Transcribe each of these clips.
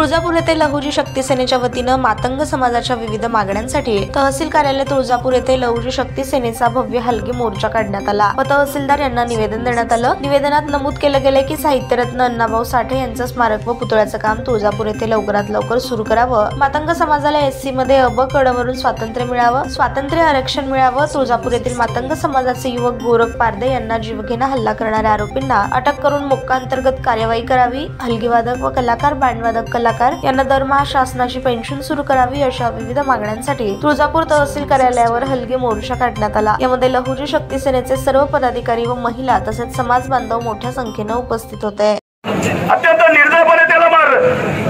तुळजापूर येथे लहुजी शक्ती सेनेच्या वतीनं मातंग समाजाच्या विविध मागण्यांसाठी तहसील कार्यालय तुळजापूर येथे लहुजी शक्ती सेनेचा भव्य हलगी मोर्चा काढण्यात आला व तहसीलदार यांना निवेदन देण्यात आलं। निवेदनात नमूद केलं गेले की साहित्यरत्न अण्णाभाऊ साठे यांचं स्मारक व पुतळ्याचं काम तुळजापूर येथे लवकरात लवकर सुरू करावं। मातंग समाजाला एससी मध्ये अ कडवरून स्वातंत्र्य मिळावं, स्वातंत्र्य आरक्षण मिळावं। तुळजापूर येथील मातंग समाजाचे युवक गोरख पारदे यांना जीवघेणा हल्ला करणाऱ्या आरोपींना अटक करून मोक्का अंतर्गत कार्यवाही करावी। हलगीवादक व कलाकार, बँडवादक कलाकार यांना दरमहा शासनाची पेन्शन सुरू करावी अशा विविध मागण्यांसाठी तुळजापूर तहसील कार्यालयावर हलगी मोर्चा काढण्यात आला। यामध्ये लहुजी शक्ती सेनेचे सर्व पदाधिकारी व महिला तसेच समाज बांधव मोठ्या संख्येने उपस्थित होते। अत्यंत निर्दयपणे त्याला मारलं।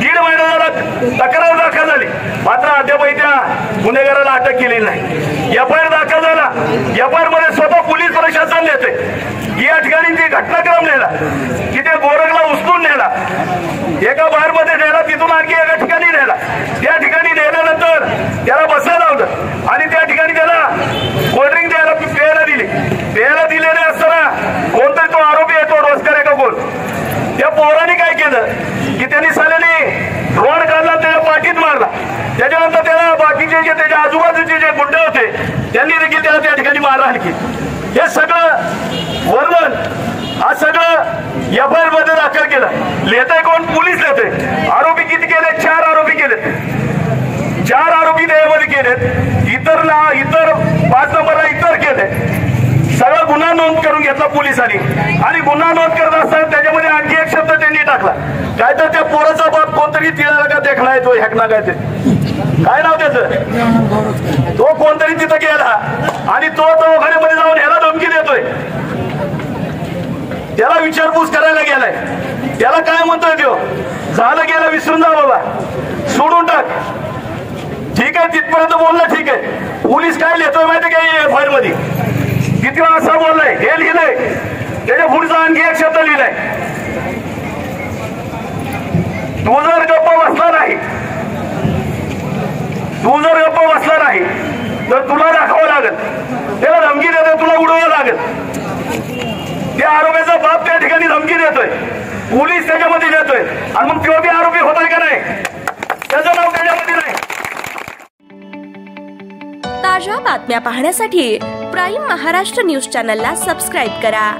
1.5 महिना झाला तक्रार दाखल झाली, मात्र अद्यापही त्या गुन्हेगाराला अटक केली नाही। एफआयआर दाखल झाला, एफआयआर मध्ये स्वतः पोलीस प्रशासन नेते या ठिकाणी ती घटनाक्रम नेला की त्या गोरखला उचलून नेला, एका बार मध्ये नेला, तिथून आणखी एका ठिकाणी नेला। त्या ठिकाणी नेल्यानंतर त्याला बसायला लावलं आणि त्या ठिकाणी त्याला कोल्ड्रिंक प्यायला दिली। प्यायला दिलेले असताना कोणतरी तो आरोपी आहे, तो डोसकर आहे का कोण, त्या पोराने काय केलं की त्यांनी साल्याने रॉड काढला, त्याच्या पाठीत मारला। त्याच्यानंतर त्याला बाकीचे जे त्याच्या आजूबाजूचे जे गुंड होते त्यांनी देखील त्याला त्या ठिकाणी मारहाण केली। हे सगळं वर्णन आज सगळं एफआयआर मध्ये दाखल केलं। लेतय कोण? पोलीस लेतय। आरोपी किती केले? 4 आरोपी केलेत। 4 आरोपी त्यामध्ये केलेत, इतर 5 नंबरला इतर केले। सगळा गुन्हा नोंद करून घेतला पोलिसांनी आणि गुन्हा नोंद करत असताना त्याच्यामध्ये आणखी एक शब्द त्यांनी टाकला, काय तर त्या पोराचा बाप कोणतरी तिळाला का देखला येतो हेकना काय ते काय नाव त्याचं, तो कोणतरी तिथं गेला आणि तो दवाखान्यामध्ये जाऊन ह्याला धमकी देतोय। त्याला विचारपूस करायला गेलाय, त्याला काय म्हणतोय तो, झालं गेलं विसरून जा बाबा, सोडून टाक। ठीक आहे, तिथपर्यंत बोललं, ठीक आहे। पोलीस काय लिहितोय माहिती काय एफआयआर मध्ये, किती वेळा असं बोललाय, हे लिहिलंय, त्याच्या पुढचा आणखी एक शब्द लिहिलाय, तू जर गप्प बसला नाही, तू जर गप्प बसला नाही तर तुला दाखवावं लागेल, त्याला धमकी देतोय, तुला उडवावं लागेल। त्या आरोपीचा बाप त्या ठिकाणी धमकी देतोय, पोलीस त्याच्यामध्ये देतोय आणि मग तो बी आरोपी होताय का नाही, त्याचं नाव त्याच्यामध्ये नाही। ताज्या बातम्या पाहण्यासाठी प्राईम महाराष्ट्र न्यूज चॅनलला सबस्क्राईब करा।